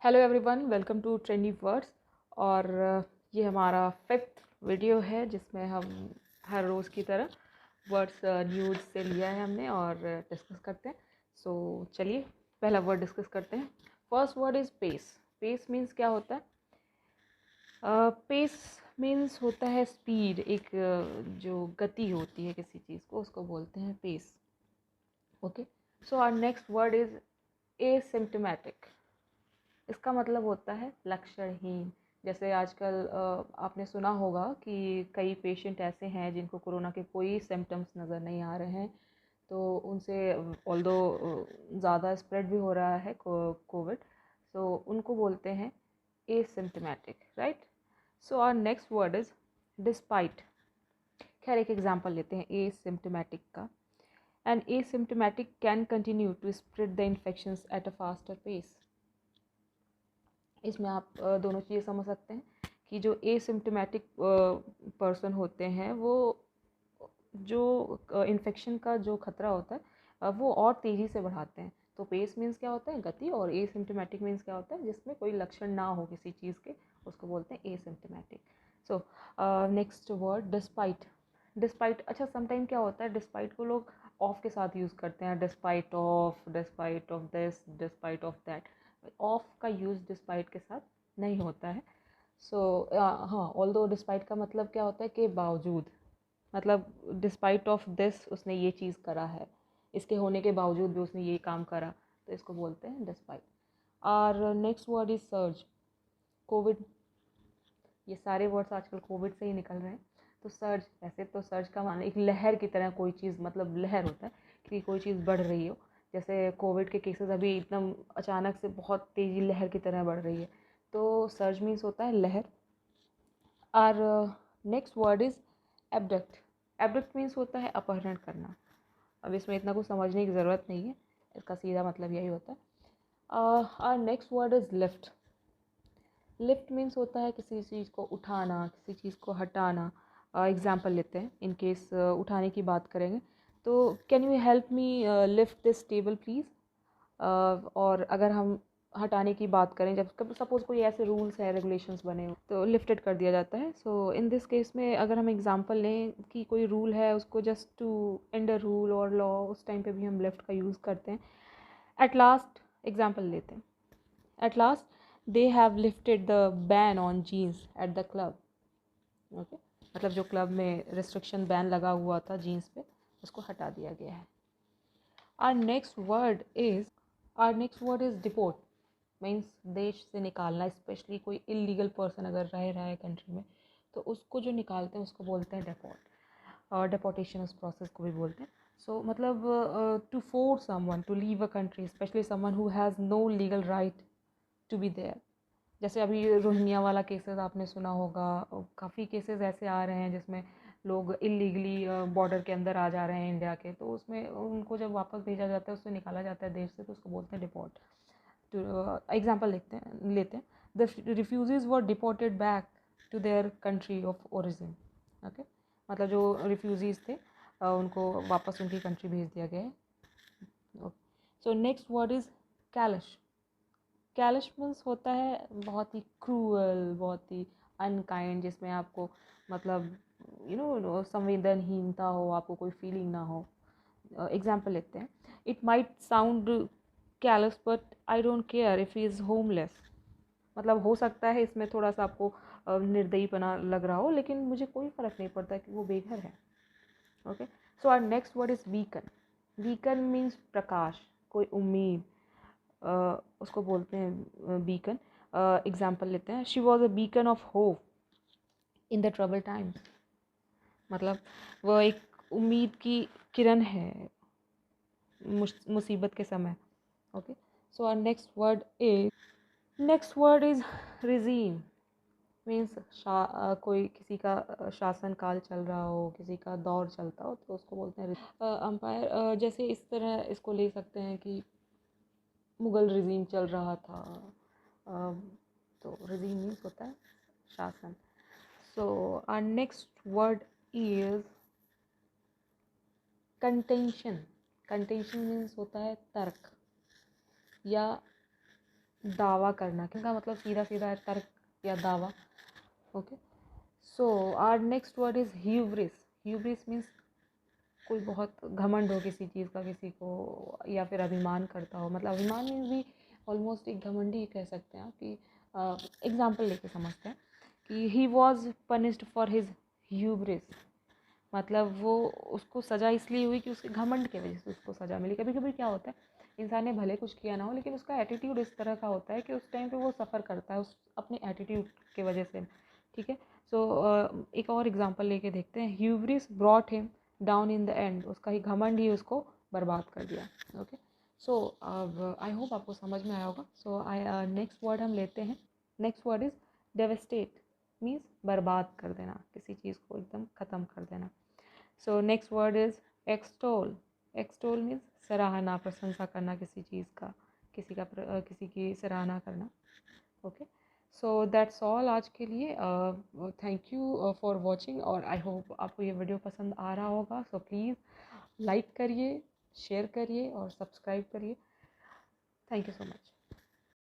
Hello everyone, welcome to trendy words. और ये हमारा 5th वीडियो है जिसमें हम हर रोज़ की तरह वर्ड्स न्यूज़ से लिया है हमने और डिस्कस करते हैं। सो चलिए पहला वर्ड डिस्कस करते हैं। First word is pace. Pace means क्या होता है? पेस मीन्स होता है स्पीड, एक जो गति होती है किसी चीज़ को, उसको बोलते हैं pace. Okay, so our next word is asymptomatic. इसका मतलब होता है लक्षणहीन। जैसे आजकल आपने सुना होगा कि कई पेशेंट ऐसे हैं जिनको कोरोना के कोई सिम्टम्स नज़र नहीं आ रहे हैं, तो उनसे ऑल्दो ज़्यादा स्प्रेड भी हो रहा है कोविड, सो उनको बोलते हैं asymptomatic, right. So our next word is despite. खैर एक एग्जांपल लेते हैं एसिम्प्टोमेटिक का। And asymptomatic can continue to spread the infections at a faster pace. इसमें आप दोनों चीज़ें समझ सकते हैं कि जो एसिम्प्टोमेटिक पर्सन होते हैं वो जो इन्फेक्शन का जो खतरा होता है वो और तेज़ी से बढ़ाते हैं। तो पेस मीन्स क्या होता है? गति। और एसिम्प्टोमेटिक मीन्स क्या होता है? जिसमें कोई लक्षण ना हो किसी चीज़ के, उसको बोलते हैं एसिम्प्टोमेटिक। सो नेक्स्ट वर्ड डिस्पाइट। डिस्पाइट, अच्छा समटाइम क्या होता है, डिस्पाइट को लोग ऑफ के साथ यूज़ करते हैं। Despite of this, despite of that. Of का यूज़ डिस्पाइट के साथ नहीं होता है। सो हाँ, ऑल्दो डिस्पाइट का मतलब क्या होता है कि बावजूद, मतलब डिस्पाइट ऑफ दिस उसने ये चीज़ करा है, इसके होने के बावजूद भी उसने ये काम करा, तो इसको बोलते हैं डिस्पाइट। और next word is surge. Covid, ये सारे वर्ड्स आजकल कोविड से ही निकल रहे हैं। तो सर्ज, वैसे तो सर्ज का माना एक लहर की तरह कोई चीज़, मतलब लहर होता है कि कोई चीज़ बढ़ रही हो। जैसे कोविड के केसेस अभी एकदम अचानक से बहुत तेज़ी लहर की तरह बढ़ रही है, तो सर्ज मीन्स होता है लहर। और next word is abduct. Abduct means होता है अपहरण करना। अब इसमें इतना कुछ समझने की ज़रूरत नहीं है, इसका सीधा मतलब यही होता है। और next word is lift. Lift means होता है किसी चीज़ को उठाना, किसी चीज़ को हटाना। एग्जाम्पल लेते हैं, इन केस उठाने की बात करेंगे तो can you help me lift this table please. और अगर हम हटाने की बात करें, जब कब सपोज़ कोई ऐसे रूल्स हैं, रेगुलेशंस बने हो तो लिफ्टेड कर दिया जाता है। सो इन दिस केस में अगर हम एग्जांपल लें कि कोई रूल है, उसको just to end a rule और लॉ, उस टाइम पे भी हम लिफ्ट का यूज़ करते हैं। एट लास्ट एग्जांपल लेते हैं, at last they have lifted the ban on jeans at the club. Okay, मतलब जो क्लब में रिस्ट्रिक्शन बैन लगा हुआ था जीन्स पे, उसको हटा दिया गया है। Our next word is deport. Means देश से निकालना, स्पेशली कोई इलीगल पर्सन अगर रह रहा है कंट्री में, तो उसको जो निकालते हैं उसको बोलते हैं डेपोर्ट। और डेपोटेशन उस प्रोसेस को भी बोलते हैं। सो मतलब to force someone to leave a country, specially someone who has no legal right to be there. जैसे अभी रोहिंग्या वाला केसेस आपने सुना होगा, काफ़ी केसेस ऐसे आ रहे हैं जिसमें लोग इलीगली बॉर्डर के अंदर आ जा रहे हैं इंडिया के, तो उसमें उनको जब वापस भेजा जाता है, उससे निकाला जाता है देश से, तो उसको बोलते हैं डिपोर्ट। एग्जाम्पल लेते हैं, the refugees were deported back to their country of origin. Okay, मतलब जो रिफ्यूजीज थे उनको वापस उनकी कंट्री भेज दिया गया है। सो नेक्स्ट वर्ड इज़ कैलिश। कैलिश मीन्स होता है बहुत ही क्रूअल, बहुत ही अनकाइंड, जिसमें आपको मतलब संवेदनहीनता हो, आपको कोई फीलिंग ना हो। एग्जाम्पल लेते हैं, it might sound callus but I don't care if he is homeless. मतलब हो सकता है इसमें थोड़ा सा आपको निर्दयीपना लग रहा हो, लेकिन मुझे कोई फ़र्क नहीं पड़ता कि वो बेघर है। Okay, so our next word is beacon. Beacon means प्रकाश, कोई उम्मीद, उसको बोलते हैं बीकन। एग्जाम्पल लेते हैं, she was a beacon of hope in the trouble times. मतलब वह एक उम्मीद की किरण है मुसीबत के समय। Okay, so our next word is regime. Means कोई किसी का शासन काल चल रहा हो, किसी का दौर चलता हो, तो उसको बोलते हैं अंपायर। जैसे इस तरह इसको ले सकते हैं कि मुग़ल रिजीम चल रहा था, तो रिजीम मीन्स होता है शासन। So our next word is contention. Contention means होता है तर्क या दावा करना, क्या मतलब सीधा सीधा तर्क या दावा। Okay, so our next word is hubris. Hubris means कोई बहुत घमंड हो किसी चीज़ का, किसी को, या फिर अभिमान करता हो। मतलब अभिमान मीन्स भी ऑलमोस्ट एक घमंडी कह सकते हैं आप कि एग्जाम्पल लेके समझते हैं कि he was punished for his hubris. मतलब वो उसको सज़ा इसलिए हुई कि उसके घमंड की वजह से उसको सज़ा मिली। कभी कभी क्या होता है, इंसान ने भले कुछ किया ना हो, लेकिन उसका एटीट्यूड इस तरह का होता है कि उस टाइम पे वो सफ़र करता है उस अपने एटीट्यूड के वजह से। ठीक है, सो एक और एग्जांपल लेके देखते हैं। Hubris brought him down in the end. उसका ही घमंड ही उसको बर्बाद कर दिया। ओके, सो अब आई होप आपको समझ में आया होगा। सो नेक्स्ट वर्ड हम लेते हैं। Next word is devastate. Means बर्बाद कर देना, किसी चीज़ को एकदम ख़त्म कर देना। सो next word is extol. Extol means सराहना, प्रशंसा करना किसी चीज़ का, किसी की सराहना करना। ओके, सो दैट्स ऑल आज के लिए। थैंक यू फॉर वॉचिंग, और आई होप आपको ये वीडियो पसंद आ रहा होगा। सो प्लीज़ लाइक करिए, शेयर करिए और सब्सक्राइब करिए। Thank you so much.